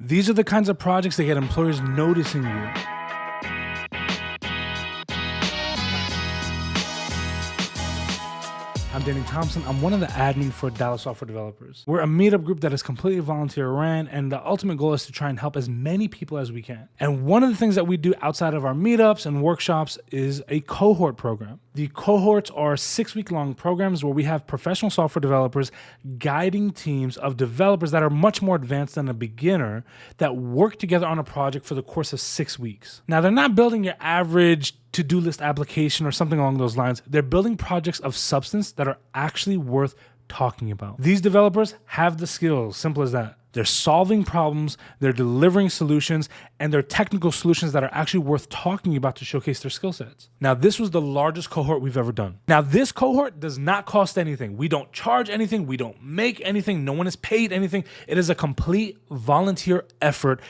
These are the kinds of projects that get employers noticing you. I'm Danny Thompson. I'm one of the admin for Dallas Software Developers. We're a meetup group that is completely volunteer ran, and the ultimate goal is to try and help as many people as we can. And one of the things that we do outside of our meetups and workshops is a cohort program. The cohorts are 6-week-long programs where we have professional software developers guiding teams of developers that are much more advanced than a beginner that work together on a project for the course of 6 weeks. Now, they're not building your average to-do list application or something along those lines. They're building projects of substance that are actually worth talking about. These developers have the skills, simple as that. They're solving problems, they're delivering solutions, and they're technical solutions that are actually worth talking about to showcase their skill sets. Now, this was the largest cohort we've ever done. Now, this cohort does not cost anything. We don't charge anything. We don't make anything. No one is paid anything. It is a complete volunteer effort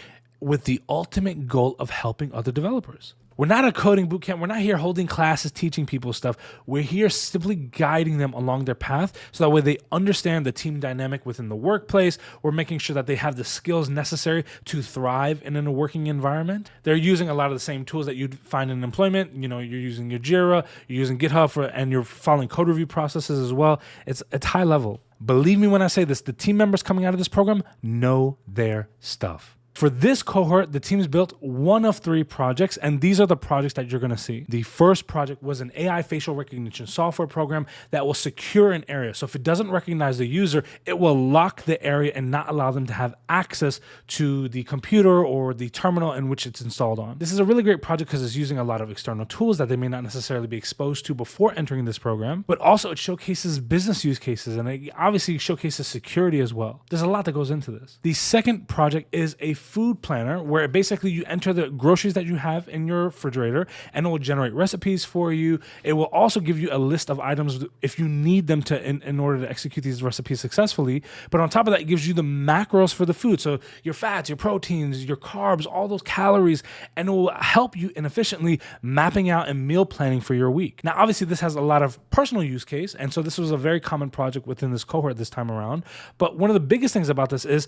with the ultimate goal of helping other developers. We're not a coding bootcamp. We're not here holding classes, teaching people stuff. We're here simply guiding them along their path so that way they understand the team dynamic within the workplace. We're making sure that they have the skills necessary to thrive in a working environment. They're using a lot of the same tools that you'd find in employment. You know, you're using your Jira, you're using GitHub, and you're following code review processes as well. It's high level. Believe me when I say this, the team members coming out of this program know their stuff. For this cohort, the teams built one of 3 projects, and these are the projects that you're gonna see. The first project was an AI facial recognition software program that will secure an area. So if it doesn't recognize the user, it will lock the area and not allow them to have access to the computer or the terminal in which it's installed on. This is a really great project because it's using a lot of external tools that they may not necessarily be exposed to before entering this program, but also it showcases business use cases, and it obviously showcases security as well. There's a lot that goes into this. The second project is a food planner where basically you enter the groceries that you have in your refrigerator and it will generate recipes for you. It will also give you a list of items if you need them to in order to execute these recipes successfully. But on top of that, it gives you the macros for the food. So your fats, your proteins, your carbs, all those calories, and it will help you in efficiently mapping out and meal planning for your week. Now, obviously this has a lot of personal use case. And so this was a very common project within this cohort this time around. But one of the biggest things about this is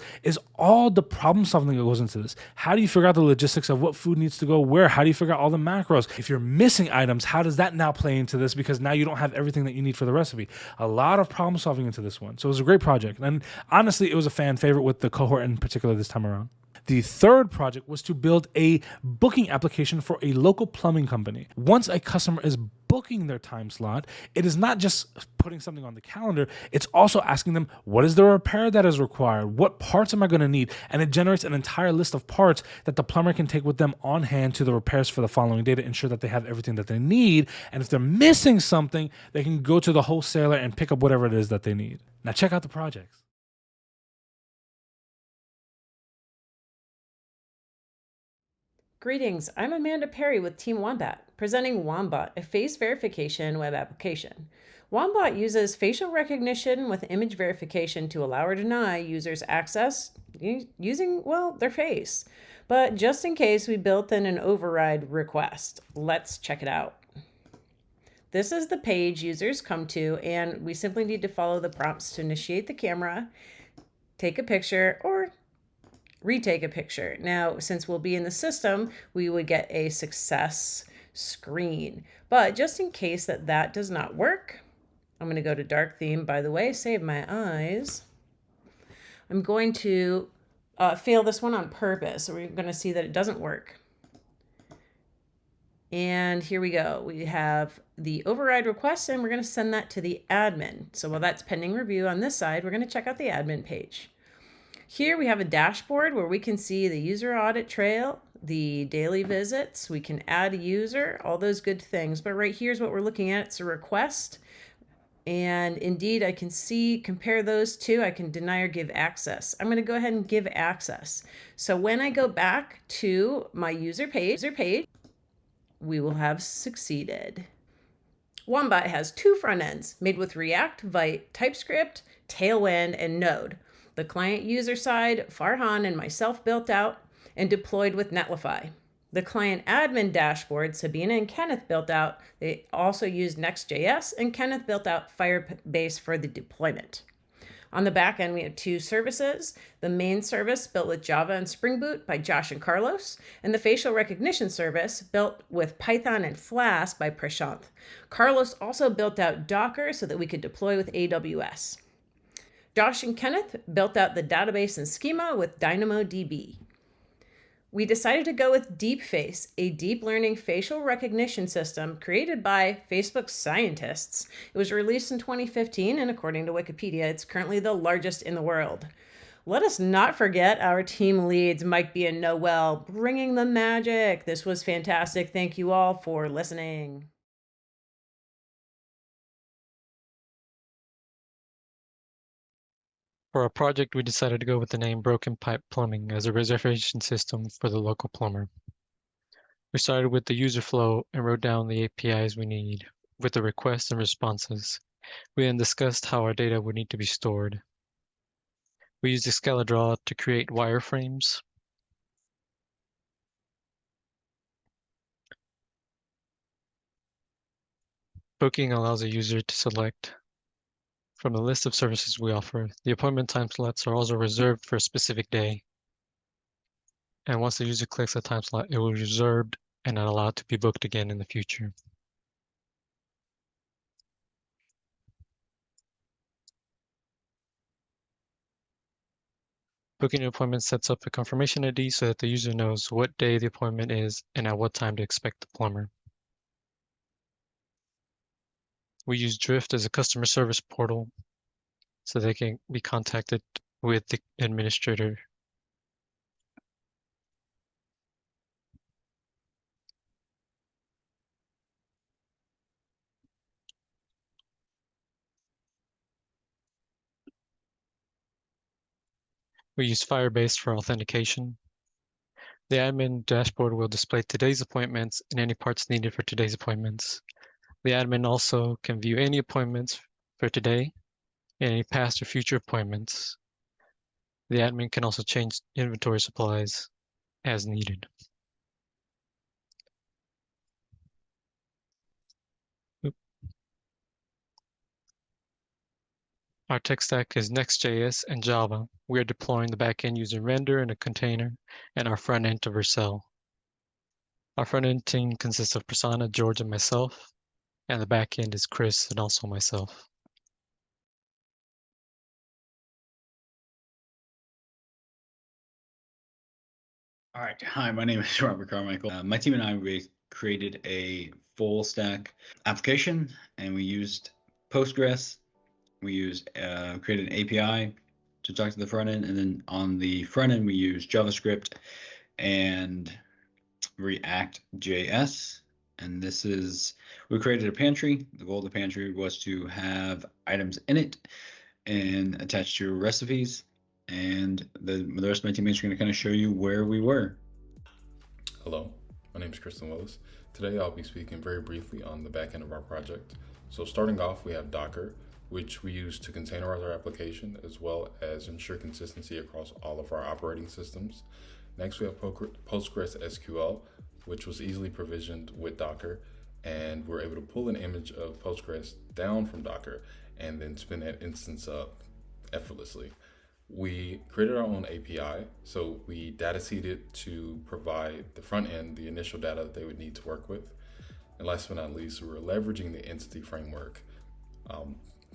all the problem solving that goes into this. How do you figure out the logistics of what food needs to go where? How do you figure out all the macros? If you're missing items, how does that now play into this? Because now you don't have everything that you need for the recipe. A lot of problem solving into this one. So it was a great project. And honestly, it was a fan favorite with the cohort in particular this time around. The third project was to build a booking application for a local plumbing company. Once a customer is booking their time slot, it is not just putting something on the calendar, it's also asking them, what is the repair that is required? What parts am I going to need? And it generates an entire list of parts that the plumber can take with them on hand to the repairs for the following day to ensure that they have everything that they need. And if they're missing something, they can go to the wholesaler and pick up whatever it is that they need. Now check out the projects. Greetings, I'm Amanda Perry with Team Wombat, presenting Wombat, a face verification web application. Wombat uses facial recognition with image verification to allow or deny users access using, well, their face. But just in case, we built in an override request. Let's check it out. This is the page users come to, and we simply need to follow the prompts to initiate the camera, take a picture, or retake a picture. Now, since we'll be in the system, we would get a success screen. But just in case that does not work, I'm going to go to dark theme, by the way, save my eyes. I'm going to fail this one on purpose. So we're going to see that it doesn't work. And here we go. We have the override request, and we're going to send that to the admin. So while that's pending review on this side, we're going to check out the admin page. Here we have a dashboard where we can see the user audit trail, the daily visits, we can add a user, all those good things. But right here's what we're looking at. It's a request. And indeed, I can compare those two. I can deny or give access. I'm going to go ahead and give access. So when I go back to my user page, we will have succeeded. Wombat has 2 front ends made with React, Vite, TypeScript, Tailwind, and Node. The client user side, Farhan and myself built out and deployed with Netlify. The client admin dashboard, Sabina and Kenneth built out. They also used Next.js, and Kenneth built out Firebase for the deployment. On the back end, we have two services: the main service built with Java and Spring Boot by Josh and Carlos, and the facial recognition service built with Python and Flask by Prashant. Carlos also built out Docker so that we could deploy with AWS. Josh and Kenneth built out the database and schema with DynamoDB. We decided to go with DeepFace, a deep learning facial recognition system created by Facebook's scientists. It was released in 2015, and according to Wikipedia, it's currently the largest in the world. Let us not forget our team leads, Mike B. and Noel, bringing the magic. This was fantastic. Thank you all for listening. For our project, we decided to go with the name Broken Pipe Plumbing as a reservation system for the local plumber. We started with the user flow and wrote down the APIs we need with the requests and responses. We then discussed how our data would need to be stored. We used Excalidraw to create wireframes. Booking allows a user to select from the list of services we offer. The appointment time slots are also reserved for a specific day. And once the user clicks a time slot, it will be reserved and not allowed to be booked again in the future. Booking an appointment sets up a confirmation ID so that the user knows what day the appointment is and at what time to expect the plumber. We use Drift as a customer service portal so they can be contacted with the administrator. We use Firebase for authentication. The admin dashboard will display today's appointments and any parts needed for today's appointments. The admin also can view any appointments for today and any past or future appointments. The admin can also change inventory supplies as needed. Our tech stack is Next.js and Java. We are deploying the backend using render and a container, and our front end to Vercel. Our front end team consists of Prasanna, George, and myself, and the back end is Chris and also myself. All right. Hi, my name is Robert Carmichael. My team and I created a full stack application, and we used Postgres. We used created an API to talk to the front end, and then on the front end we used JavaScript and React.js. And we created a pantry. The goal of the pantry was to have items in it and attached to recipes. And the rest of my teammates are going to kind of show you where we were. Hello, my name is Kristen Willis. Today I'll be speaking very briefly on the back end of our project. So starting off, we have Docker, which we use to containerize our application as well as ensure consistency across all of our operating systems. Next, we have Postgres SQL, which was easily provisioned with Docker, and we're able to pull an image of Postgres down from Docker and then spin that instance up effortlessly. We created our own API, so we data seeded to provide the front end the initial data that they would need to work with. And last but not least, we were leveraging the entity framework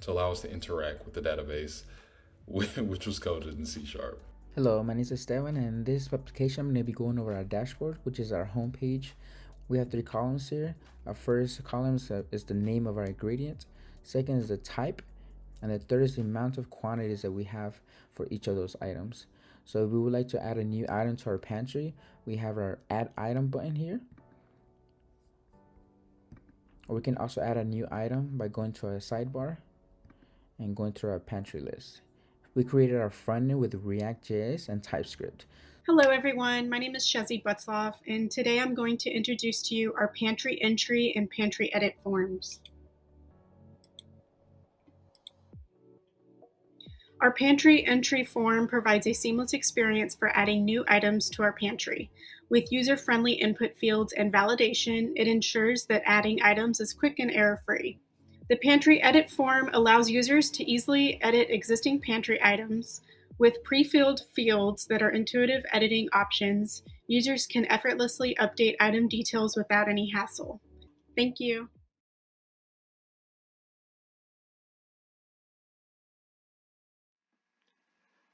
to allow us to interact with the database, which was coded in C#. Hello, my name is Esteban, and in this application I'm going to be going over our dashboard, which is our home page. We have 3 columns here. Our first column is the name of our ingredient. Second is the type. And the third is the amount of quantities that we have for each of those items. So if we would like to add a new item to our pantry, we have our add item button here. Or we can also add a new item by going to a sidebar and going through our pantry list. We created our front end with React.js and TypeScript. Hello everyone, my name is Shezi Butzloff, and today I'm going to introduce to you our pantry entry and pantry edit forms. Our pantry entry form provides a seamless experience for adding new items to our pantry. With user-friendly input fields and validation, it ensures that adding items is quick and error-free. The pantry edit form allows users to easily edit existing pantry items. With pre-filled fields that are intuitive editing options, users can effortlessly update item details without any hassle. Thank you.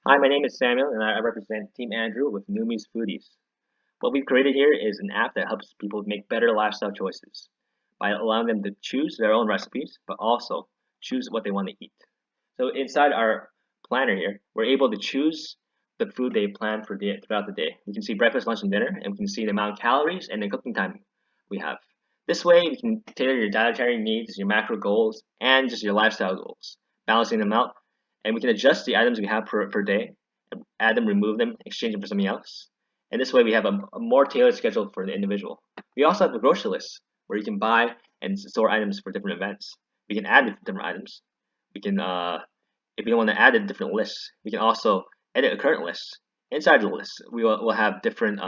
Hi, my name is Samuel, and I represent Team Andrew with Numi's Foodies. What we've created here is an app that helps people make better lifestyle choices by allowing them to choose their own recipes, but also choose what they want to eat. So inside our planner here, we're able to choose the food they plan for throughout the day. We can see breakfast, lunch, and dinner, and we can see the amount of calories and the cooking time we have. This way, we can tailor your dietary needs, your macro goals, and just your lifestyle goals, balancing them out. And we can adjust the items we have per day, add them, remove them, exchange them for something else. And this way, we have a more tailored schedule for the individual. We also have a grocery list where you can buy and store items for different events. We can add different items. We can, if we don't want to add a different list, we can also edit a current list. Inside the list, we'll have different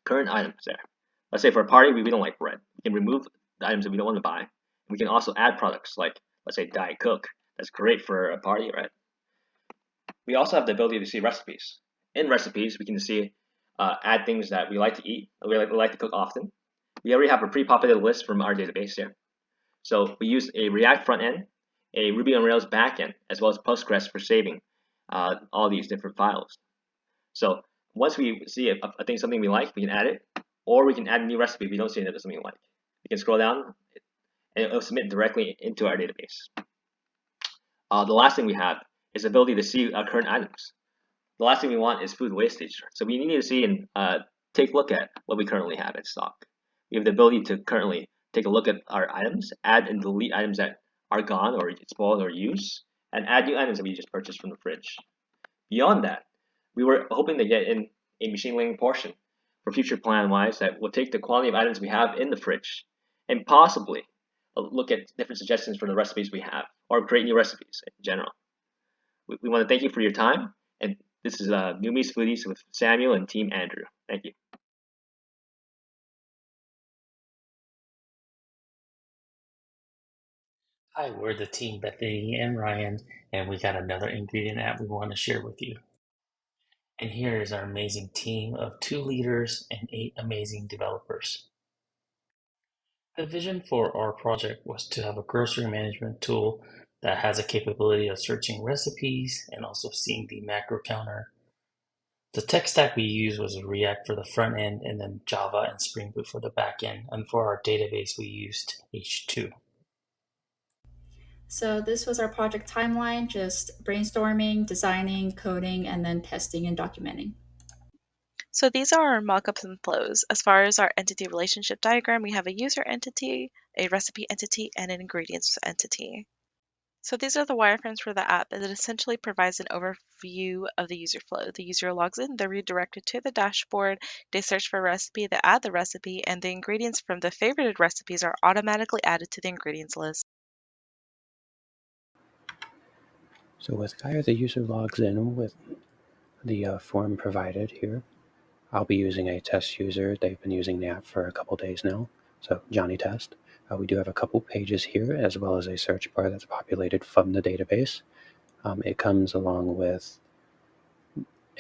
current items there. Let's say for a party, we don't like bread. We can remove the items that we don't want to buy. We can also add products like, let's say, Diet Coke. That's great for a party, right? We also have the ability to see recipes. In recipes, we can see add things that we like to eat, we like to cook often. We already have a pre-populated list from our database here. So we use a React front end, a Ruby on Rails backend, as well as Postgres for saving all these different files. So once we see something we like, we can add it, or we can add a new recipe if we don't see it as something we like. We can scroll down, and it'll submit directly into our database. The last thing we have is the ability to see our current items. The last thing we want is food wastage. So we need to see and take a look at what we currently have in stock. We have the ability to currently take a look at our items, add and delete items that are gone or spoiled or used, and add new items that we just purchased from the fridge. Beyond that, we were hoping to get in a machine learning portion for future plan-wise that will take the quality of items we have in the fridge and possibly look at different suggestions for the recipes we have or create new recipes in general. We want to thank you for your time, and this is Numi's Foodies with Samuel and Team Andrew. Thank you. Hi, we're the team Bethany and Ryan, and we got another ingredient app we want to share with you. And here is our amazing team of 2 leaders and 8 amazing developers. The vision for our project was to have a grocery management tool that has a capability of searching recipes and also seeing the macro counter. The tech stack we used was React for the front end and then Java and Spring Boot for the back end. And for our database, we used H2. So this was our project timeline, just brainstorming, designing, coding, and then testing and documenting. So these are our mockups and flows. As far as our entity relationship diagram, we have a user entity, a recipe entity, and an ingredients entity. So these are the wireframes for the app, and it essentially provides an overview of the user flow. The user logs in, they're redirected to the dashboard, they search for a recipe, they add the recipe, and the ingredients from the favorited recipes are automatically added to the ingredients list. So with Gaia, the user logs in with the form provided here. I'll be using a test user. They've been using the app for a couple days now. So Johnny Test. We do have a couple pages here, as well as a search bar that's populated from the database. It comes along with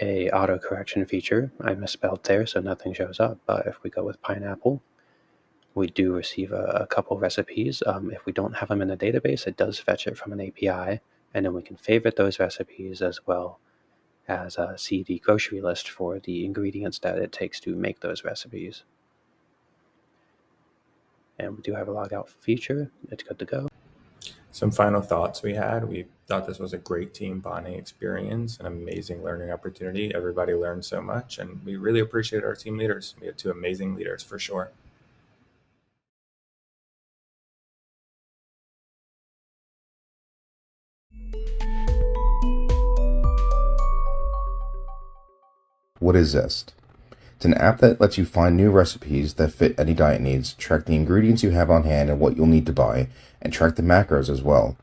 a auto correction feature. I misspelled there, so nothing shows up. But if we go with pineapple, we do receive a couple recipes. If we don't have them in the database, it does fetch it from an API, and then we can favorite those recipes as well as see the grocery list for the ingredients that it takes to make those recipes. And we do have a logout feature. It's good to go. Some final thoughts we had. We thought this was a great team bonding experience, an amazing learning opportunity. Everybody learned so much, and we really appreciate our team leaders. We had 2 amazing leaders for sure. What is Zest? It's an app that lets you find new recipes that fit any diet needs, track the ingredients you have on hand and what you'll need to buy, and track the macros as well.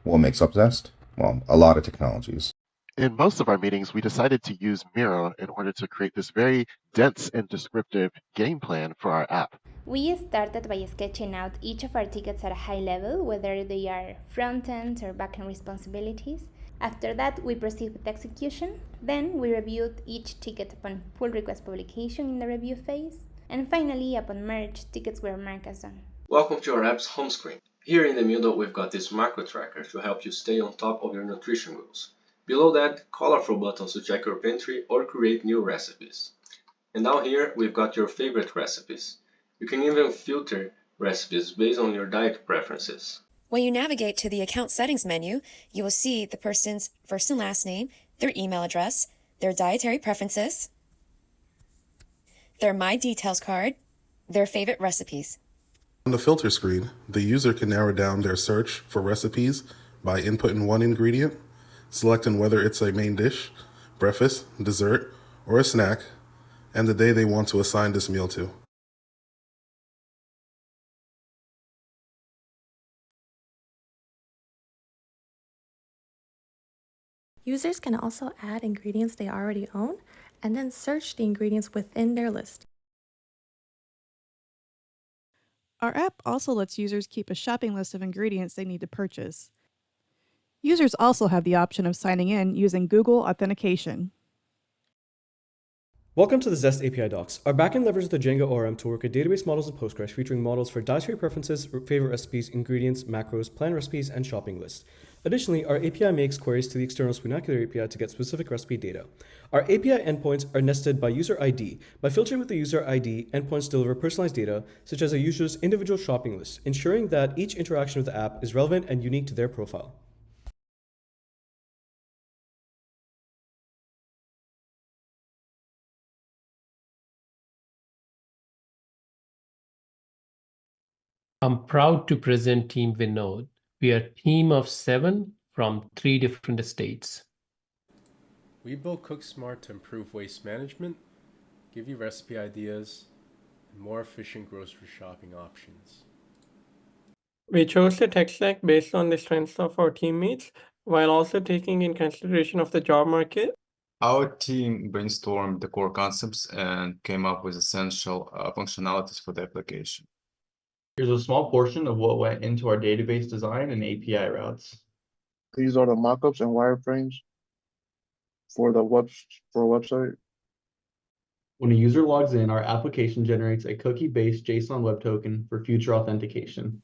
What makes up Zest? Well, a lot of technologies. In most of our meetings, we decided to use Miro in order to create this very dense and descriptive game plan for our app. We started by sketching out each of our tickets at a high level, whether they are front-end or back-end responsibilities. After that, we proceed with execution. Then we reviewed each ticket upon pull request publication in the review phase. And finally, upon merge, tickets were marked as done. Welcome to our app's home screen. Here in the middle, we've got this macro tracker to help you stay on top of your nutrition goals. Below that, colorful buttons to check your pantry or create new recipes. And down here, we've got your favorite recipes. You can even filter recipes based on your diet preferences. When you navigate to the account settings menu, you will see the person's first and last name, their email address, their dietary preferences, their My Details card, their favorite recipes. On the filter screen, the user can narrow down their search for recipes by inputting one ingredient, selecting whether it's a main dish, breakfast, dessert, or a snack, and the day they want to assign this meal to. Users can also add ingredients they already own and then search the ingredients within their list. Our app also lets users keep a shopping list of ingredients they need to purchase. Users also have the option of signing in using Google Authentication. Welcome to the Zest API docs. Our backend leverages the Django ORM to work with database models in Postgres featuring models for dietary preferences, favorite recipes, ingredients, macros, planned recipes, and shopping lists. Additionally, our API makes queries to the external Spoonacular API to get specific recipe data. Our API endpoints are nested by user ID. By filtering with the user ID, endpoints deliver personalized data, such as a user's individual shopping list, ensuring that each interaction with the app is relevant and unique to their profile. I'm proud to present Team Vinod. We are a team of 7 from 3 different states. We built CookSmart to improve waste management, give you recipe ideas, and more efficient grocery shopping options. We chose the tech stack based on the strengths of our teammates, while also taking in consideration of the job market. Our team brainstormed the core concepts and came up with essential functionalities for the application. Here's a small portion of what went into our database design and API routes. These are the mockups and wireframes for a website. When a user logs in, our application generates a cookie-based JSON web token for future authentication.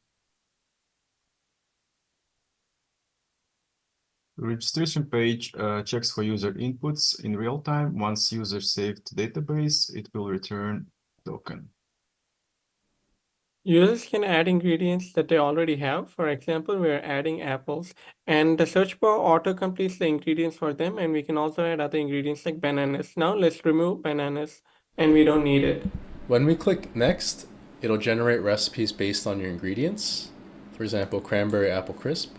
The registration page checks for user inputs in real time. Once user saved to database, it will return token. Users can add ingredients that they already have. For example, we are adding apples, and the search bar auto-completes the ingredients for them, and we can also add other ingredients like bananas. Now let's remove bananas, and we don't need it. When we click Next, it'll generate recipes based on your ingredients. For example, cranberry apple crisp.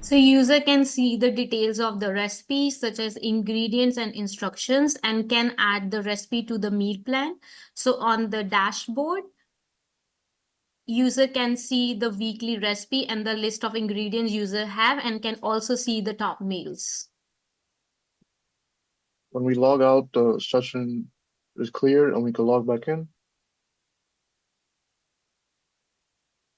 So user can see the details of the recipe, such as ingredients and instructions, and can add the recipe to the meal plan. So on the dashboard, user can see the weekly recipe and the list of ingredients user have, and can also see the top meals. When we log out, the session is clear and we can log back in.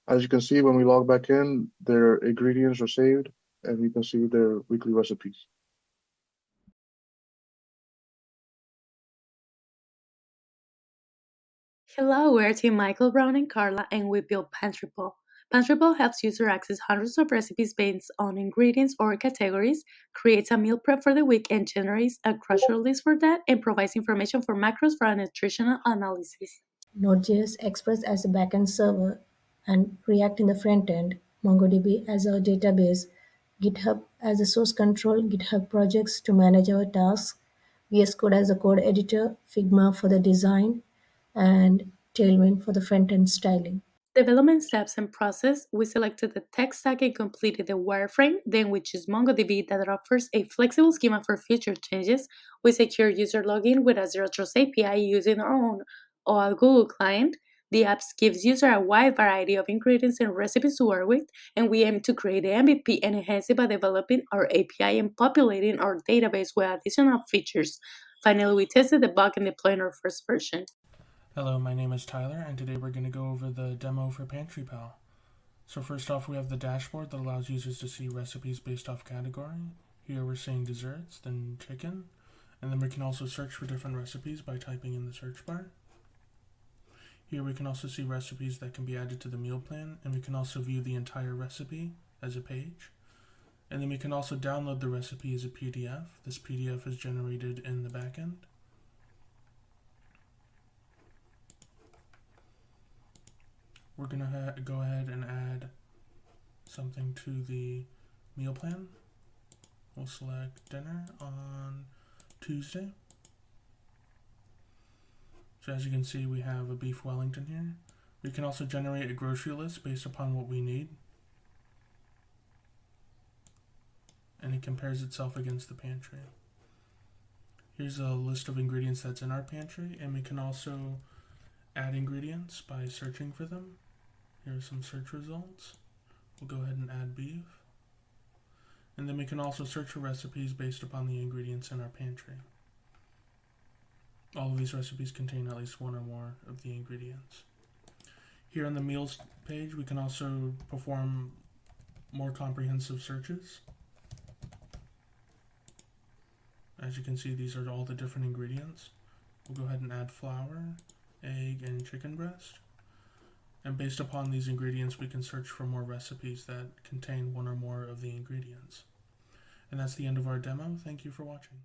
As you can see, when we log back in, their ingredients are saved and we can see their weekly recipes. Hello, we're Team Michael, Brown, and Carla, and we built Pantry Poll. Pantry Poll helps users access hundreds of recipes based on ingredients or categories, creates a meal prep for the week, and generates a grocery list for that, and provides information for macros for a nutritional analysis. Node.js Express as a backend server, and React in the front end, MongoDB as our database, GitHub as a source control, GitHub projects to manage our tasks, VS Code as a code editor, Figma for the design, and Tailwind for the front-end styling. Development steps and process, we selected the tech stack and completed the wireframe. Then we choose MongoDB that offers a flexible schema for future changes. We secure user login with a Zero Trust API using our own or Google client. The app gives user a wide variety of ingredients and recipes to work with, and we aim to create an MVP and enhance it by developing our API and populating our database with additional features. Finally, we tested the bug and deployed our first version. Hello, my name is Tyler, and today we're going to go over the demo for Pantry Pal. So first off, we have the dashboard that allows users to see recipes based off category. Here we're seeing desserts, then chicken, and then we can also search for different recipes by typing in the search bar. Here we can also see recipes that can be added to the meal plan, and we can also view the entire recipe as a page. And then we can also download the recipe as a PDF. This PDF is generated in the backend. We're going to go ahead and add something to the meal plan. We'll select dinner on Tuesday. So as you can see, we have a beef Wellington here. We can also generate a grocery list based upon what we need. And it compares itself against the pantry. Here's a list of ingredients that's in our pantry, and we can also add ingredients by searching for them. Here are some search results. We'll go ahead and add beef. And then we can also search for recipes based upon the ingredients in our pantry. All of these recipes contain at least one or more of the ingredients. Here on the meals page, we can also perform more comprehensive searches. As you can see, these are all the different ingredients. We'll go ahead and add flour, egg, and chicken breast. And based upon these ingredients, we can search for more recipes that contain one or more of the ingredients. And that's the end of our demo. Thank you for watching.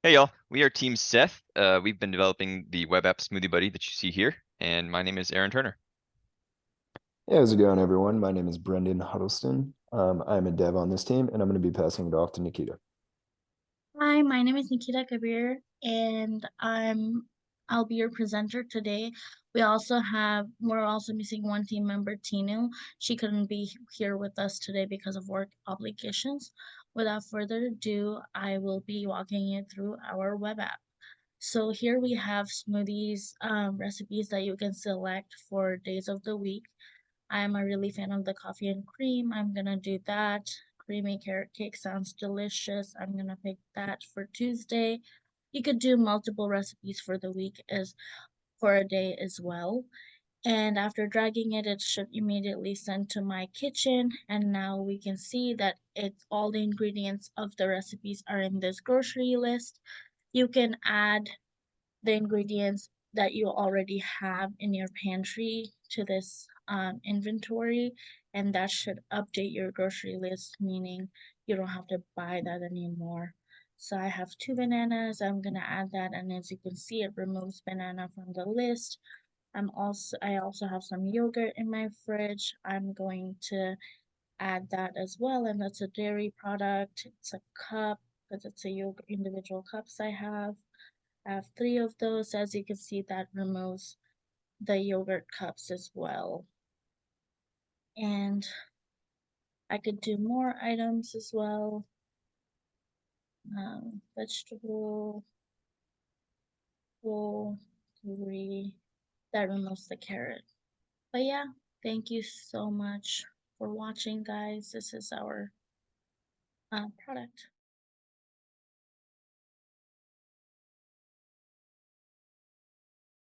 Hey y'all, we are Team Seth. We've been developing the web app Smoothie Buddy that you see here, and my name is Aaron Turner. Hey, how's it going, everyone? My name is Brendan Huddleston. I'm a dev on this team, and I'm going to be passing it off to Nikita. Hi, my name is Nikita Kabir, and I'll be your presenter today. We're also missing one team member, Tinu. She couldn't be here with us today because of work obligations. Without further ado, I will be walking you through our web app. So here we have smoothies recipes that you can select for days of the week. I'm a really fan of the coffee and cream. I'm gonna do that. Creamy carrot cake sounds delicious. I'm gonna pick that for Tuesday. You could do multiple recipes for the week as for a day as well. And after dragging it, it should immediately send to my kitchen. And now we can see that all the ingredients of the recipes are in this grocery list. You can add the ingredients that you already have in your pantry to this inventory, and that should update your grocery list, meaning you don't have to buy that anymore. So I have 2 bananas. I'm gonna add that, and as you can see, it removes banana from the list. I also have some yogurt in my fridge. I'm going to add that as well, and that's a dairy product. It's a cup because it's a yogurt individual cups I have. I have 3 of those. As you can see, that removes the yogurt cups as well. And I could do more items as well. Vegetable, full, 3. That removes the carrot. But yeah, thank you so much for watching, guys. This is our product.